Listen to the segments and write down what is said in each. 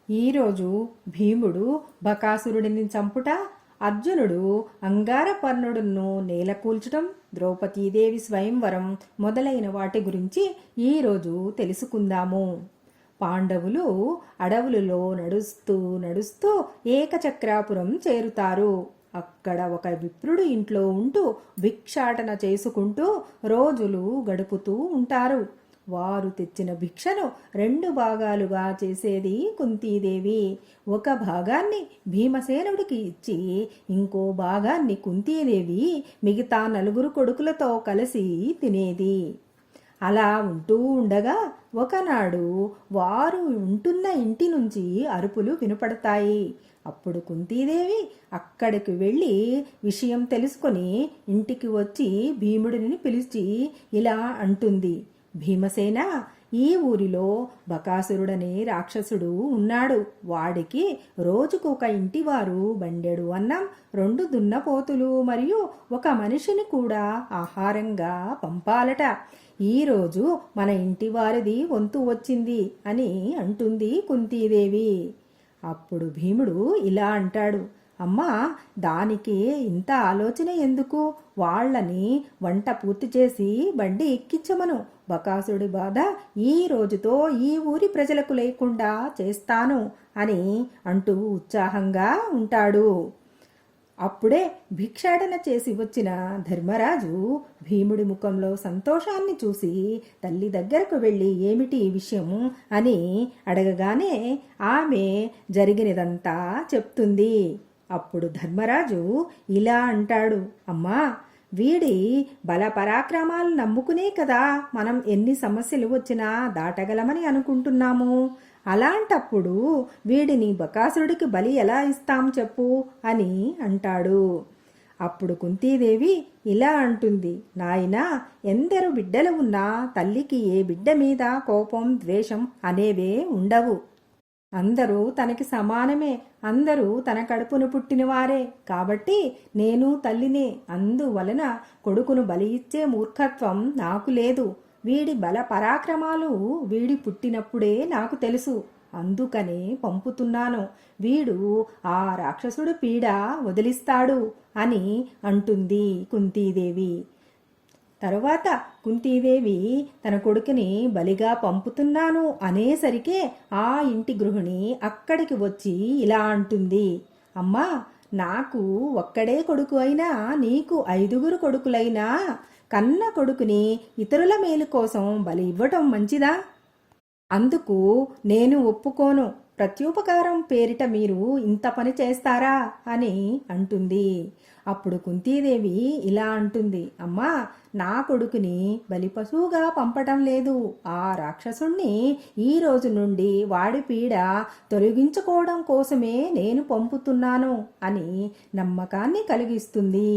ఈరోజు భీముడు బకాసురుడిని చంపుట, అర్జునుడు అంగారపర్ణుడును నేలకూల్చటం, ద్రౌపదీదేవి స్వయంవరం మొదలైన వాటి గురించి ఈరోజు తెలుసుకుందాము. పాండవులు అడవులలో నడుస్తూ నడుస్తూ ఏకచక్రాపురం చేరుతారు. అక్కడ ఒక విప్రుడు ఇంట్లో ఉంటూ భిక్షాటన చేసుకుంటూ రోజులు గడుపుతూ ఉంటారు. వారు తెచ్చిన భిక్షను 2 భాగాలుగా చేసేది కుంతీదేవి. ఒక భాగాన్ని భీమసేనుడికి ఇచ్చి ఇంకో భాగాన్ని కుంతీదేవి మిగతా 4 కొడుకులతో కలిసి తినేది. అలా ఉంటూ ఉండగా ఒకనాడు వారు ఉంటున్న ఇంటి నుంచి అరుపులు వినపడతాయి. అప్పుడు కుంతీదేవి అక్కడికి వెళ్ళి విషయం తెలుసుకొని ఇంటికి వచ్చి భీముడిని పిలిచి ఇలా అంటుంది: భీమసేన, ఈ ఊరిలో బకాసురుడనే రాక్షసుడు ఉన్నాడు. వాడికి రోజుకు ఒక ఇంటివారు బండెడు అన్నం, 2 దున్నపోతులు మరియు ఒక మనిషిని కూడా ఆహారంగా పంపాలట. ఈరోజు మన ఇంటివారిది వంతు వచ్చింది అని అంటుంది కుంతీదేవి. అప్పుడు భీముడు ఇలా అంటాడు: అమ్మా, దానికి ఇంత ఆలోచన ఎందుకు? వాళ్లని వంట పూర్తి చేసి బండి ఎక్కించమను. బకాసురుడి బాధ ఈ రోజుతో ఈ ఊరి ప్రజలకు లేకుండా చేస్తాను అని అంటూ ఉత్సాహంగా ఉంటాడు. అప్పుడే భిక్షాటన చేసి వచ్చిన ధర్మరాజు భీముడి ముఖంలో సంతోషాన్ని చూసి తల్లి దగ్గరకు వెళ్ళి ఏమిటి ఈ విషయం అని అడగగానే ఆమె జరిగినదంతా చెప్తుంది. అప్పుడు ధర్మరాజు ఇలా అంటాడు: అమ్మా, వీడి బల పరాక్రమాలు నమ్ముకునే కదా మనం ఎన్ని సమస్యలు వచ్చినా దాటగలమని అనుకుంటున్నాము. అలాంటప్పుడు వీడిని బకాసురుడికి బలి ఎలా ఇస్తాం చెప్పు అని అంటాడు. అప్పుడు కుంతీదేవి ఇలా అంటుంది: నాయనా, ఎందరు బిడ్డలు ఉన్నా తల్లికి ఏ బిడ్డ మీద కోపం, ద్వేషం అనేవే ఉండవు. అందరూ తనకి సమానమే. అందరూ తన కడుపును పుట్టినవారే. కాబట్టి నేను తల్లినే. అందువలన కొడుకును బలి ఇచ్చే మూర్ఖత్వం నాకు లేదు. వీడి బల పరాక్రమాలు వీడి పుట్టినప్పుడే నాకు తెలుసు. అందుకనే పంపుతున్నాను. వీడు ఆ రాక్షసుడు పీడ వదిలిస్తాడు అని అంటుంది కుంతీదేవి. తరువాత కుంతీదేవి తన కొడుకుని బలిగా పంపుతున్నాను అనేసరికే ఆ ఇంటి గృహిణి అక్కడికి వచ్చి ఇలా అంటుంది: అమ్మా, నాకు ఒక్కడే కొడుకు అయినా నీకు 5 కొడుకులైనా కన్న కొడుకుని ఇతరుల మేలు కోసం బలి ఇవ్వటం మంచిదా? అందుకు నేను ఒప్పుకోను. ప్రత్యుపకారం పేరిట మీరు ఇంత పని చేస్తారా అని అంటుంది. అప్పుడు కుంతీదేవి ఇలా అంటుంది: అమ్మా, నా కొడుకుని బలిపశువుగా పంపటం లేదు. ఆ రాక్షసుణ్ణి ఈ రోజు నుండి వాడి పీడ తొలగించుకోవడం కోసమే నేను పంపుతున్నాను అని నమ్మకాన్ని కలిగిస్తుంది.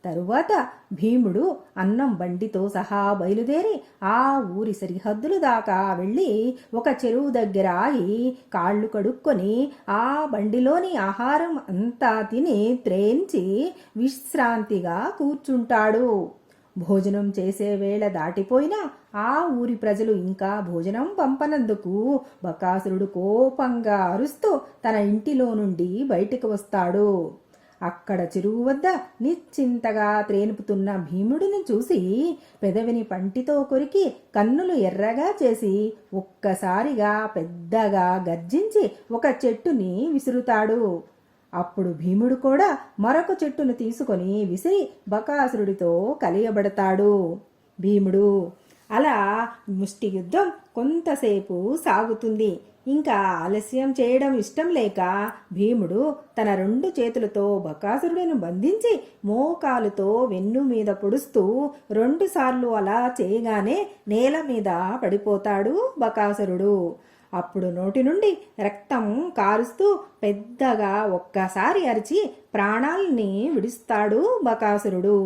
తరువాత భీముడు అన్నం బండితో సహా బయలుదేరి ఆ ఊరి సరిహద్దులు దాకా వెళ్ళి ఒక చెరువు దగ్గర ఆగి కాళ్ళు కడుక్కొని ఆ బండిలోని ఆహారం అంతా తిని త్రేంచి విశ్రాంతిగా కూర్చుంటాడు. భోజనం చేసే వేళ దాటిపోయినా ఆ ఊరి ప్రజలు ఇంకా భోజనం పంపనందుకు బకాసురుడు కోపంగా అరుస్తూ తన ఇంటిలో నుండి బయటికి వస్తాడు. అక్కడ చెరువు వద్ద నిశ్చింతగా త్రేనుపుతున్న భీముడిని చూసి పెదవిని పంటితో కొరికి కన్నులు ఎర్రగా చేసి ఒక్కసారిగా పెద్దగా గర్జించి ఒక చెట్టుని విసురుతాడు. అప్పుడు భీముడు కూడా మరొక చెట్టును తీసుకొని విసిరి బకాసురుడితో కలియబడతాడు. భీముడు అలా ముష్టి యుద్ధం కొంతసేపు సాగుతుంది. ఇంకా ఆలస్యం చేయడం ఇష్టం లేక భీముడు తన 2 చేతులతో బకాసురుడిని బంధించి మోకాలుతో వెన్ను మీద పొడుస్తూ 2 సార్లు అలా చేయగానే నేల మీద పడిపోతాడు బకాసురుడు. అప్పుడు నోటి నుండి రక్తం కారుస్తూ పెద్దగా ఒక్కసారి అరిచి ప్రాణాల్ని విడుస్తాడు బకాసురుడు.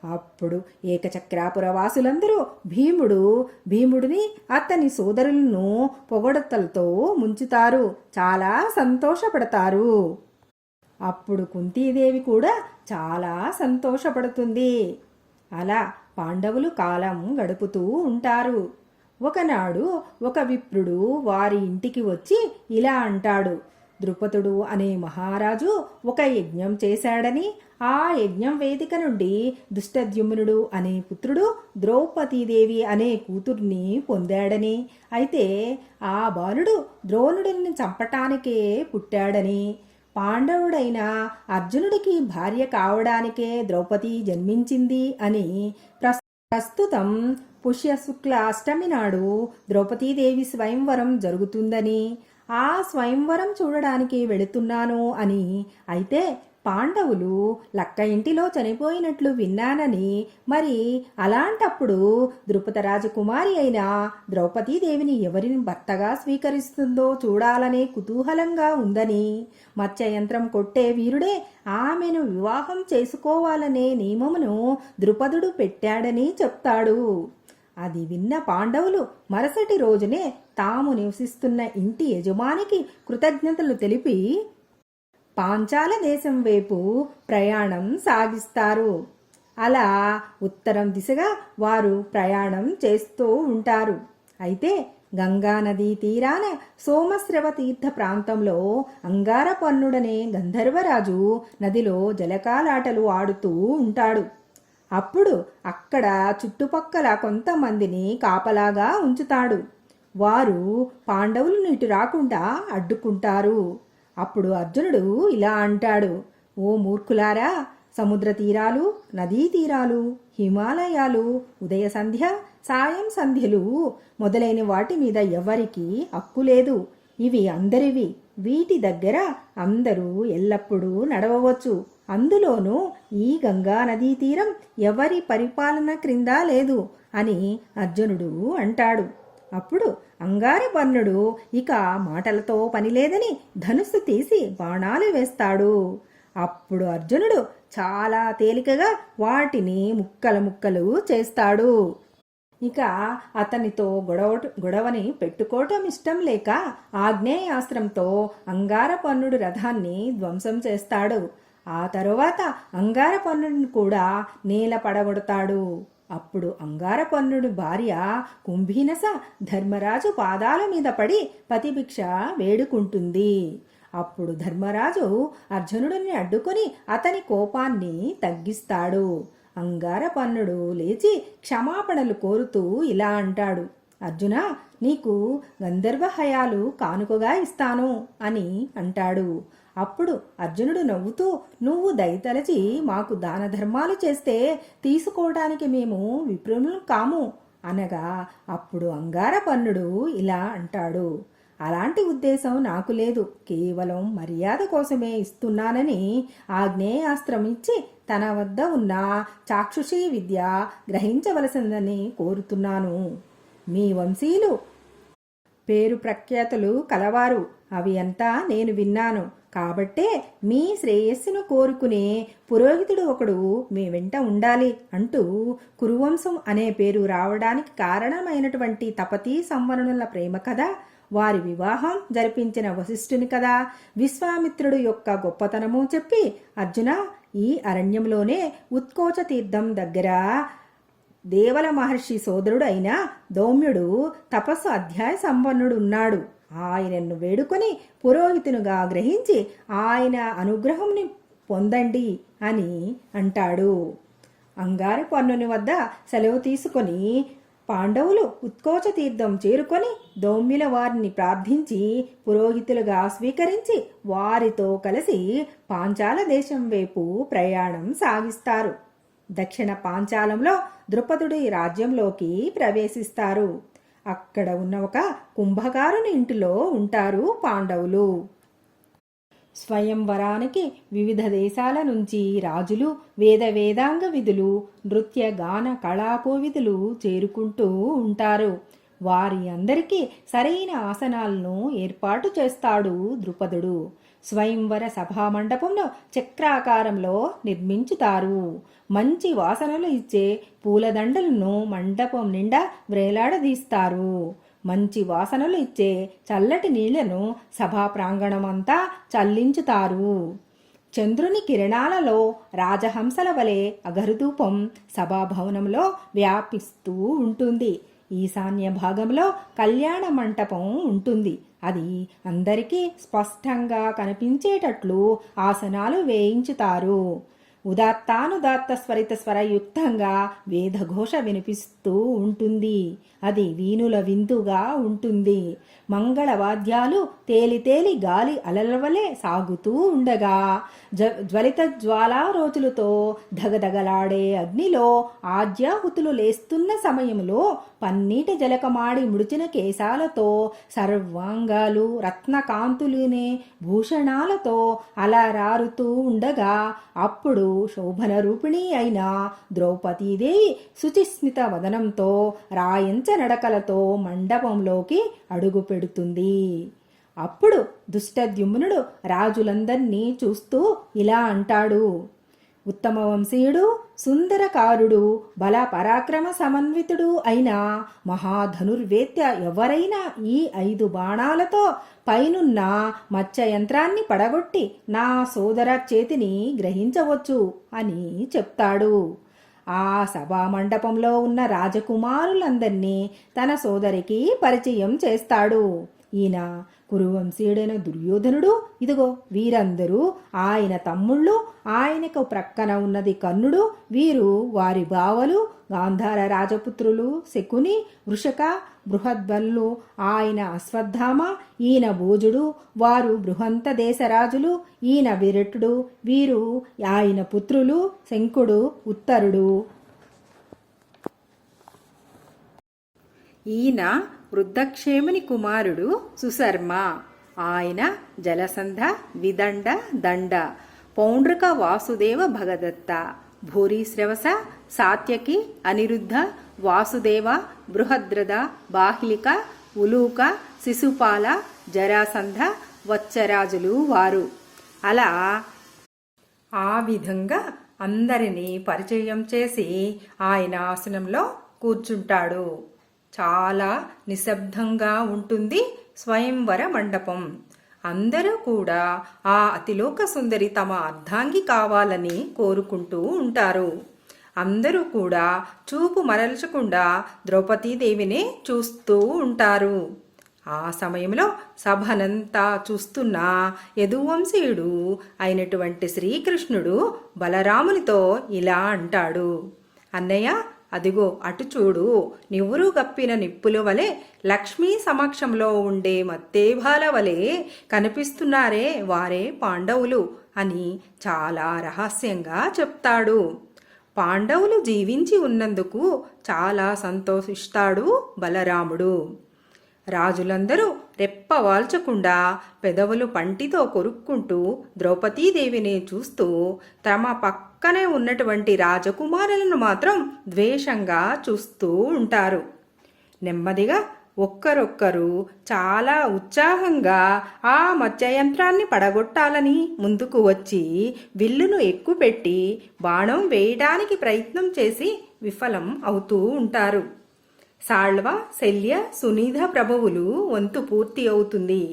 అప్పుడు ఏకచక్రాపుర వాసులందరూ భీముడిని అతని సోదరులను పొగడతలతో ముంచుతారు. చాలా సంతోషపడతారు. అప్పుడు కుంతీదేవి కూడా చాలా సంతోషపడుతుంది. అలా పాండవులు కాలం గడుపుతూ ఉంటారు. ఒకనాడు ఒక విప్రుడు వారి ఇంటికి వచ్చి ఇలా అంటాడు. ద్రుపదుడు అనే మహారాజు ఒక యజ్ఞం చేశాడని, ఆ యజ్ఞం వేదిక నుండి దుష్టద్యుమ్నుడు అనే పుత్రుడు ద్రౌపదీదేవి అనే కూతుర్ని పొందాడని, అయితే ఆ బాలుడు ద్రోణుడిని చంపటానికే పుట్టాడని, పాండవుడైన అర్జునుడికి భార్య కావడానికే ద్రౌపది జన్మించింది అని, ప్రస్తుతం పుష్యశుక్ల అష్టమి నాడు ద్రౌపదీదేవి స్వయంవరం జరుగుతుందని, ఆ స్వయంవరం చూడడానికి వెళుతున్నాను అని, అయితే పాండవులు లక్క ఇంటిలో చనిపోయినట్లు విన్నానని, మరి అలాంటప్పుడు ద్రుపద రాజకుమారి అయిన ద్రౌపదీదేవిని ఎవరిని భర్తగా స్వీకరిస్తుందో చూడాలనే కుతూహలంగా ఉందని, మత్స్యయంత్రం కొట్టే వీరుడే ఆమెను వివాహం చేసుకోవాలనే నియమమును ద్రుపదుడు పెట్టాడని చెప్తాడు. అది విన్న పాండవులు మరుసటి రోజునే తాము నివసిస్తున్న ఇంటి యజమానికి కృతజ్ఞతలు తెలిపి పాంచాల దేశం వైపు ప్రయాణం సాగిస్తారు. అలా ఉత్తరం దిశగా వారు ప్రయాణం చేస్తూ ఉంటారు. అయితే గంగా నదీ తీరాన సోమశ్రవ తీర్థ ప్రాంతంలో అంగారపర్ణుడనే గంధర్వరాజు నదిలో జలకాలాటలు ఆడుతూ ఉంటాడు. అప్పుడు అక్కడ చుట్టుపక్కల కొంతమందిని కాపలాగా ఉంచుతాడు. వారు పాండవులు ఇటు రాకుండా అడ్డుకుంటారు. అప్పుడు అర్జునుడు ఇలా అంటాడు. ఓ మూర్ఖులారా, సముద్ర తీరాలు, నదీ తీరాలు, హిమాలయాలు, ఉదయ సంధ్య, సాయం సంధ్యలు మొదలైన వాటి మీద ఎవరికి హక్కు లేదు. ఇవి అందరివి. వీటి దగ్గర అందరూ ఎల్లప్పుడూ నడవవచ్చు. అందులోనూ ఈ గంగా నదీ తీరం ఎవరి పరిపాలన క్రింద లేదు అని అర్జునుడు అంటాడు. అప్పుడు అంగారపర్ణుడు ఇక మాటలతో పనిలేదని ధనుస్సు తీసి బాణాలు వేస్తాడు. అప్పుడు అర్జునుడు చాలా తేలికగా వాటిని ముక్కలు ముక్కలు చేస్తాడు. ఇక అతనితో గొడవని పెట్టుకోవటం ఇష్టం లేక ఆగ్నేయాస్త్రంతో అంగారపర్ణుడు రథాన్ని ధ్వంసం చేస్తాడు. ఆ తరువాత అంగారపర్ణుడిని కూడా నేల పడగొడతాడు. అప్పుడు అంగారపర్ణుడి భార్య కుంభీనస ధర్మరాజు పాదాల మీద పడి పతిభిక్ష వేడుకుంటుంది. అప్పుడు ధర్మరాజు అర్జునుడిని అడ్డుకొని అతని కోపాన్ని తగ్గిస్తాడు. అంగారపర్ణుడు లేచి క్షమాపణలు కోరుతూ ఇలా అంటాడు. అర్జున, నీకు గంధర్వ హయాలు కానుకగా ఇస్తాను అని అంటాడు. అప్పుడు అర్జునుడు నవ్వుతూ, నువ్వు దయతలచి మాకు దాన ధర్మాలు చేస్తే తీసుకోవడానికి మేము విప్రులం కాము అనగా, అప్పుడు అంగారపర్ణుడు ఇలా అంటాడు. అలాంటి ఉద్దేశం నాకు లేదు. కేవలం మర్యాద కోసమే ఇస్తున్నానని ఆగ్నేయాస్త్రం ఇచ్చి తన వద్ద ఉన్న చాక్షుషీ విద్య గ్రహించవలసిందని కోరుతున్నాను. మీ వంశీయులు పేరు ప్రఖ్యాతులు కలవారు. అవి అంతా నేను విన్నాను. కాబట్టే మీ శ్రేయస్సును కోరుకునే పురోహితుడు ఒకడు మీ వెంట ఉండాలి అంటూ కురువంశం అనే పేరు రావడానికి కారణమైనటువంటి తపతీ సంవరణుల ప్రేమ కథ, వారి వివాహం జరిపించిన వశిష్ఠుని కదా, విశ్వామిత్రుడు యొక్క గొప్పతనము చెప్పి, అర్జున, ఈ అరణ్యంలోనే ఉత్కోచ తీర్థం దగ్గర దేవల మహర్షి సోదరుడు అయిన దౌమ్యుడు తపస్సు అధ్యాయ సంపన్నుడున్నాడు. ఆయనను వేడుకొని పురోహితునిగా గ్రహించి ఆయన అనుగ్రహంని పొందండి అని అంటాడు. అంగారపర్ణుని వద్ద సెలవు తీసుకొని పాండవులు ఉత్కోచ తీర్థం చేరుకొని దౌమ్యుల వారిని ప్రార్థించి పురోహితులుగా స్వీకరించి వారితో కలిసి పాంచాల దేశం వైపు ప్రయాణం సాగిస్తారు. దక్షిణ పాంచాలంలో ద్రుపదుడి రాజ్యంలోకి ప్రవేశిస్తారు. అక్కడ ఉన్న ఒక కుంభకారుని ఇంటిలో ఉంటారు పాండవులు. స్వయంవరానికి వివిధ దేశాల నుంచి రాజులు, వేదాంగ విధులు, నృత్య గాన కళాకోవిదులు చేరుకుంటూ ఉంటారు. వారి అందరికీ సరైన ఆసనాలను ఏర్పాటు చేస్తాడు ద్రుపదుడు. స్వయంవర సభామండపంలో చక్రాకారంలో నిర్మించుతారు. మంచి వాసనలు ఇచ్చే పూలదండలను మండపం నిండా వ్రేలాడదీస్తారు. మంచి వాసనలు ఇచ్చే చల్లటి నీళ్లను సభా ప్రాంగణమంతా చల్లించుతారు. చంద్రుని కిరణాలలో రాజహంసల వలె అగరుధూపం సభాభవనంలో వ్యాపిస్తూ ఉంటుంది. ఈశాన్య భాగంలో కళ్యాణ మంటపం ఉంటుంది. అది అందరికీ స్పష్టంగా కనిపించేటట్లు ఆసనాలు వేయించుతారు. ఉదాత్తానుదాత్త స్వరిత స్వరయుక్తంగా వేదఘోష వినిపిస్తూ ఉంటుంది. అది వీణుల విందుగా ఉంటుంది. మంగళవాద్యాలు తేలితేలి గాలి అలలవలే సాగుతూ ఉండగా జ్వలిత జ్వాలారోచులతో ధగధగలాడే అగ్నిలో ఆజ్యాహుతులు లేస్తున్న సమయంలో పన్నీటి జలకమాడి ముడిచిన కేశాలతో సర్వాంగాలు రత్నకాంతులునే భూషణాలతో అలరారుతూ ఉండగా అప్పుడు శోభన రూపిణి అయిన ద్రౌపదీదేవి శుచిస్మిత వదనంతో రాయంచ నడకలతో మండపంలోకి అడుగు పెడుతుంది. అప్పుడు దుష్టద్యుమ్నుడు రాజులందర్నీ చూస్తూ ఇలా అంటాడు. ఉత్తమ వంశీయుడు, సుందరకారుడు, బల పరాక్రమ సమన్వితుడు అయిన మహాధనుర్వేత్య ఎవరైనా ఈ 5 బాణాలతో పైనున్న మత్స్యయంత్రాన్ని పడగొట్టి నా సోదర చేతిని గ్రహించవచ్చు అని చెప్తాడు. ఆ సభా మండపంలో ఉన్న రాజకుమారులందర్నీ తన సోదరికి పరిచయం చేస్తాడు. ఈయన కురువంశీయుడైన దుర్యోధనుడు, ఇదిగో వీరందరూ ఆయన తమ్ముళ్ళు, ఆయనకు ప్రక్కన ఉన్నది కర్ణుడు, వీరు వారి బావలు గాంధార రాజపుత్రులు శకుని, వృషక, బృహద్బల్లు, ఆయన అశ్వత్థామ, ఈయన భోజుడు, వారు బృహంత దేశరాజులు, ఈయన విరటుడు, వీరు ఆయన పుత్రులు శంకుడు, ఉత్తరుడు. ఈయన వృద్ధక్షేముని కుమారుడు సుశర్మ, ఆయన జలసంధ, విదండ, దండ, పౌండ్రక వాసుదేవ భగదత్త, భూరీశ్రవస, సాత్యకి, అనిరుద్ధ, వాసుదేవ, బృహద్రథ, బాహ్లిక, ఉలూక, శిశుపాల, జరాసంధ, వత్సరాజులు వారు. అలా ఆ విధంగా అందరినీ పరిచయం చేసి ఆయన ఆసనంలో కూర్చుంటాడు. చాలా నిశ్శబ్దంగా ఉంటుంది స్వయంవర మండపం. అందరూ కూడా ఆ అతిలోక సుందరి తమ అర్ధాంగి కావాలని కోరుకుంటూ ఉంటారు. అందరూ కూడా చూపు మరల్చకుండా ద్రౌపదీదేవినే చూస్తూ ఉంటారు. ఆ సమయంలో సభనంతా చూస్తున్న యదువంశీయుడు అయినటువంటి శ్రీకృష్ణుడు బలరామునితో ఇలా అంటాడు. అన్నయ్య, అదిగో అటు చూడు, నివురు గప్పిన నిప్పుల వలె లక్ష్మీ సమక్షంలో ఉండే మత్తేభాల వలె కనిపిస్తున్నారే, వారే పాండవులు అని చాలా రహస్యంగా చెప్తాడు. పాండవులు జీవించి ఉన్నందుకు చాలా సంతోషిస్తాడు బలరాముడు. రాజులందరూ రెప్పవాల్చకుండా పెదవులు పంటితో కొరుక్కుంటూ ద్రౌపదీదేవిని చూస్తూ తమ పక్కనే ఉన్నటువంటి రాజకుమారులను మాత్రం ద్వేషంగా చూస్తూ ఉంటారు. నెమ్మదిగా ఒక్కరొక్కరు చాలా ఉత్సాహంగా ఆ మత్స్యయంత్రాన్ని పడగొట్టాలని ముందుకు వచ్చి విల్లును ఎక్కుపెట్టి బాణం వేయడానికి ప్రయత్నం చేసి విఫలం అవుతూ ఉంటారు. సాళ్వ, శల్య, సునీధ ప్రభువులు వంతు పూర్తి అవుతుంది.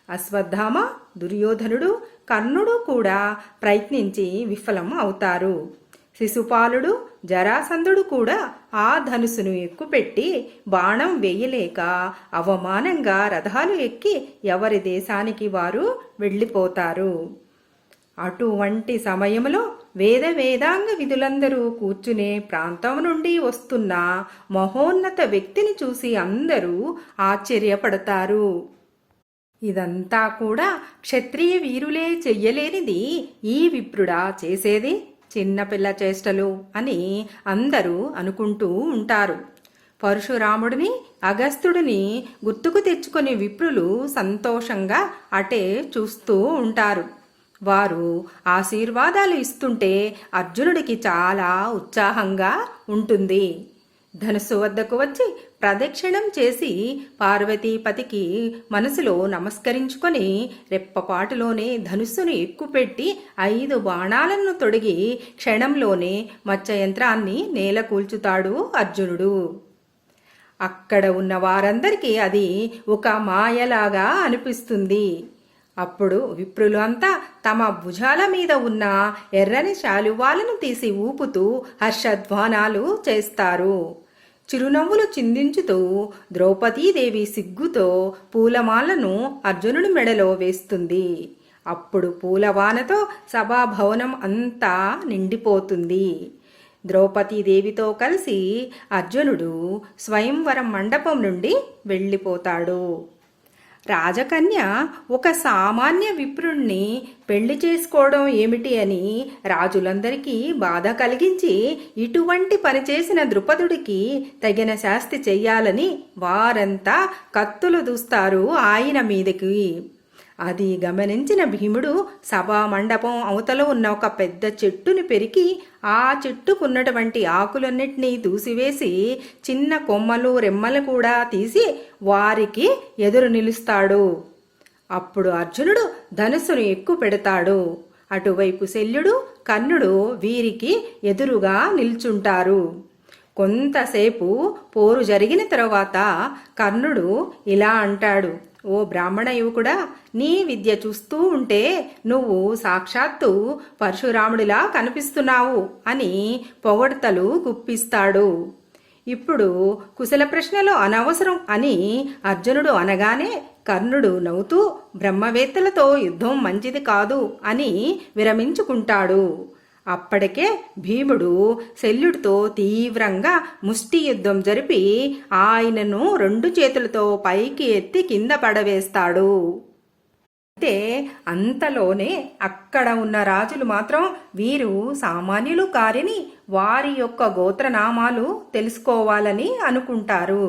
అశ్వత్థామ, దుర్యోధనుడు, కర్ణుడు కూడా ప్రయత్నించి విఫలం అవుతారు. శిశుపాలుడు, జరాసంధుడు కూడా ఆ ధనుసును ఎక్కుపెట్టి బాణం వేయలేక అవమానంగా రథాలు ఎక్కి ఎవరి దేశానికి వారు వెళ్ళిపోతారు. అటువంటి సమయంలో వేదాంగ విధులందరూ కూర్చునే ప్రాంతం నుండి వస్తున్న మహోన్నత వ్యక్తిని చూసి అందరూ ఆశ్చర్యపడతారు. ఇదంతా కూడా క్షత్రియ వీరులే చెయ్యలేనిది ఈ విప్రుడా చేసేది, చిన్నపిల్ల చేష్టలు అని అందరూ అనుకుంటూ ఉంటారు. పరశురాముడిని, అగస్త్యుడిని గుర్తుకు తెచ్చుకునే విప్రులు సంతోషంగా అటే చూస్తూ ఉంటారు. వారు ఆశీర్వాదాలు ఇస్తుంటే అర్జునుడికి చాలా ఉత్సాహంగా ఉంటుంది. ధనుస్సు వద్దకు వచ్చి ప్రదక్షిణం చేసి పార్వతీపతికి మనసులో నమస్కరించుకొని రెప్పపాటులోనే ధనుస్సును ఎక్కుపెట్టి 5 బాణాలను తొడిగి క్షణంలోనే మత్స్యయంత్రాన్ని నేలకూల్చుతాడు అర్జునుడు. అక్కడ ఉన్న వారందరికీ అది ఒక మాయలాగా అనిపిస్తుంది. అప్పుడు విప్రులు అంతా తమ భుజాల మీద ఉన్న ఎర్రని శాలువాలను తీసి ఊపుతూ హర్షధ్వానాలు చేస్తారు. చిరునవ్వులు చిందించుతూ ద్రౌపదీదేవి సిగ్గుతో పూలమాలను అర్జునుడి మెడలో వేస్తుంది. అప్పుడు పూలవానతో సభాభవనం అంతా నిండిపోతుంది. ద్రౌపదీదేవితో కలిసి అర్జునుడు స్వయంవరం మండపం నుండి వెళ్ళిపోతాడు. రాజకన్య ఒక సామాన్య విప్రుణ్ణి పెళ్లి చేసుకోవడం ఏమిటి అని రాజులందరికీ బాధ కలిగించి ఇటువంటి పని చేసిన ద్రుపదుడికి తగిన శాస్తి చెయ్యాలని వారంతా కత్తులు దూస్తారు ఆయన మీదకి. అది గమనించిన భీముడు సభా మండపం అవతల ఉన్న ఒక పెద్ద చెట్టుని పెరికి ఆ చెట్టుకున్నటువంటి ఆకులన్నిటినీ దూసివేసి చిన్న కొమ్మలు రెమ్మలు కూడా తీసి వారికి ఎదురు నిలుస్తాడు. అప్పుడు అర్జునుడు ధనుస్సును ఎక్కువ పెడతాడు. అటువైపు శల్యుడు కర్ణుడు వీరికి ఎదురుగా నిల్చుంటారు. కొంతసేపు పోరు జరిగిన తరువాత కర్ణుడు ఇలా అంటాడు, ఓ బ్రాహ్మణ యువకుడా, నీ విద్య చూస్తూ ఉంటే నువ్వు సాక్షాత్తు పరశురాముడిలా కనిపిస్తున్నావు అని పొగడ్తలు గుప్పిస్తాడు. ఇప్పుడు కుశల ప్రశ్నలు అనవసరం అని అర్జునుడు అనగానే కర్ణుడు నవ్వుతూ బ్రహ్మవేత్తలతో యుద్ధం మంచిది కాదు అని విరమించుకుంటాడు. అప్పటికే భీముడు శల్యుడితో తీవ్రంగా ముష్టి యుద్ధం జరిపి ఆయనను 2 చేతులతో పైకి ఎత్తి కింద పడవేస్తాడు. అయితే అంతలోనే అక్కడ ఉన్న రాజులు మాత్రం వీరు సామాన్యులు కారని వారి యొక్క గోత్రనామాలు తెలుసుకోవాలని అనుకుంటారు.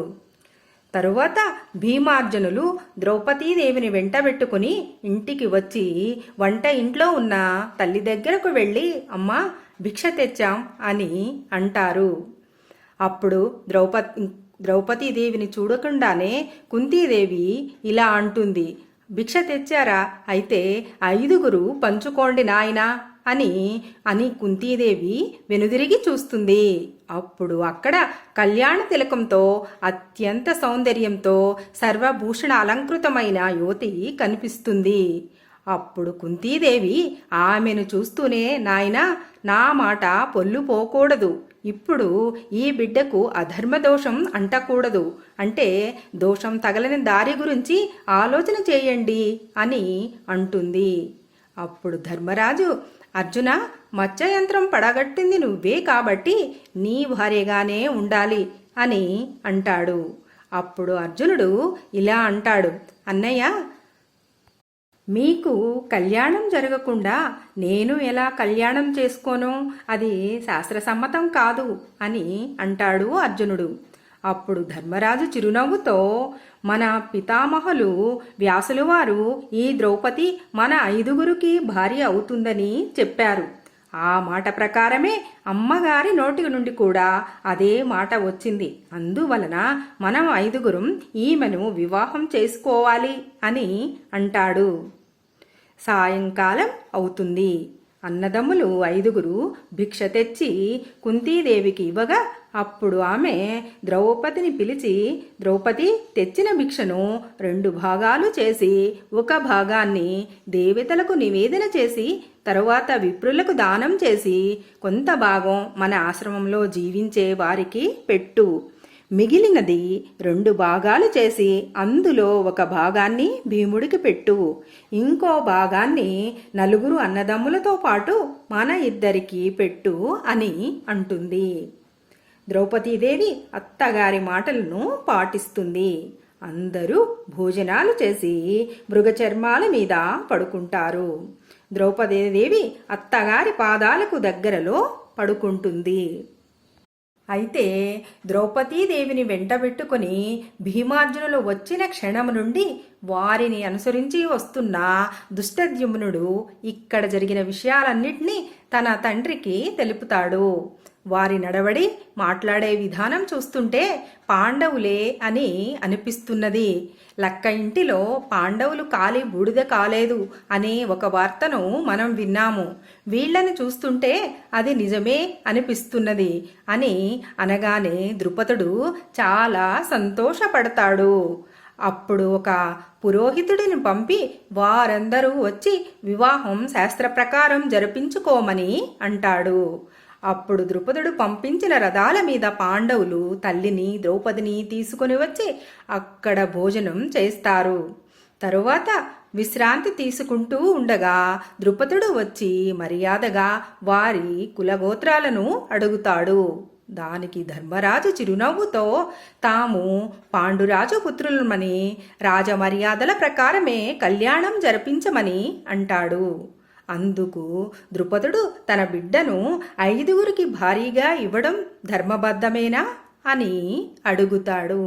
తరువాత భీమార్జునులు ద్రౌపదీదేవిని వెంటబెట్టుకుని ఇంటికి వచ్చి వంట ఇంట్లో ఉన్న తల్లి దగ్గరకు వెళ్ళి అమ్మా భిక్ష తెచ్చాం అని అంటారు. అప్పుడు ద్రౌపదీదేవిని చూడకుండానే కుంతీదేవి ఇలా అంటుంది, భిక్ష తెచ్చారా, అయితే 5 పంచుకోండి నాయనా అని కుంతీదేవి వెనుదిరిగి చూస్తుంది. అప్పుడు అక్కడ కళ్యాణ తిలకంతో అత్యంత సౌందర్యంతో సర్వభూషణ అలంకృతమైన యువతి కనిపిస్తుంది. అప్పుడు కుంతీదేవి ఆమెను చూస్తూనే, నాయనా, నా మాట పొల్లు పోకూడదు, ఇప్పుడు ఈ బిడ్డకు అధర్మ దోషం అంటకూడదు, అంటే దోషం తగలని దారి గురించి ఆలోచన చేయండి అని అంటుంది. అప్పుడు ధర్మరాజు, అర్జున, మత్స్యయంత్రం పడగట్టింది నువ్వే కాబట్టి నీ భార్యగానే ఉండాలి అని అంటాడు. అప్పుడు అర్జునుడు ఇలా అంటాడు, అన్నయ్య, మీకు కళ్యాణం జరగకుండా నేను ఎలా కళ్యాణం చేసుకోను, అది శాస్త్రసమ్మతం కాదు అని అంటాడు అర్జునుడు. అప్పుడు ధర్మరాజు చిరునవ్వుతో, మన పితామహులు వ్యాసులు వారు ఈ ద్రౌపది మన 5 భార్య అవుతుందని చెప్పారు. ఆ మాట ప్రకారమే అమ్మగారి నోటి నుండి కూడా అదే మాట వచ్చింది. అందువలన మనం 5 ఈమెను వివాహం చేసుకోవాలి అని అంటాడు. సాయంకాలం అవుతుంది. అన్నదమ్ములు 5 భిక్ష తెచ్చి కుంతీదేవికి ఇవ్వగా అప్పుడు ఆమె ద్రౌపదిని పిలిచి, ద్రౌపది, తెచ్చిన భిక్షను 2 భాగాలు చేసి 1 భాగాన్ని దేవతలకు నివేదన చేసి తరువాత విప్రులకు దానం చేసి కొంత భాగం మన ఆశ్రమంలో జీవించే వారికి పెట్టు. మిగిలినది 2 భాగాలు చేసి అందులో 1 భాగాన్ని భీముడికి పెట్టు. ఇంకో భాగాన్ని 4 అన్నదమ్ములతో పాటు మన 2 పెట్టు అని అంటుంది. ద్రౌపదీదేవి అత్తగారి మాటలను పాటిస్తుంది. అందరూ భోజనాలు చేసి మృగచర్మాల మీద పడుకుంటారు. ద్రౌపదీదేవి అత్తగారి పాదాలకు దగ్గరలో పడుకుంటుంది. అయితే ద్రౌపదీదేవిని వెంటబెట్టుకుని భీమార్జునులు వచ్చిన క్షణం నుండి వారిని అనుసరించి వస్తున్న దుష్టద్యుమ్నుడు ఇక్కడ జరిగిన విషయాలన్నిటినీ తన తండ్రికి తెలుపుతాడు. వారి నడవడి, మాట్లాడే విధానం చూస్తుంటే పాండవులే అని అనిపిస్తున్నది. లక్క ఇంటిలో పాండవులు కాలి బూడిద కాలేదు అనే ఒక వార్తను మనం విన్నాము. వీళ్లను చూస్తుంటే అది నిజమే అనిపిస్తున్నది అని అనగానే ద్రుపదుడు చాలా సంతోషపడతాడు. అప్పుడు ఒక పురోహితుడిని పంపి వారందరూ వచ్చి వివాహం శాస్త్ర ప్రకారం జరిపించుకోమని అంటాడు. అప్పుడు ద్రుపదుడు పంపించిన రథాల మీద పాండవులు తల్లిని ద్రౌపదిని తీసుకొని వచ్చి అక్కడ భోజనం చేస్తారు. తరువాత విశ్రాంతి తీసుకుంటూ ఉండగా ద్రుపదుడు వచ్చి మర్యాదగా వారి కులగోత్రాలను అడుగుతాడు. దానికి ధర్మరాజు చిరునవ్వుతో తాము పాండురాజు పుత్రులమని రాజమర్యాదల ప్రకారమే కళ్యాణం జరిపించమని అంటాడు. అందుకు ద్రుపదుడు తన బిడ్డను 5గురికి భారీగా ఇవ్వడం ధర్మబద్ధమేనా అని అడుగుతాడు.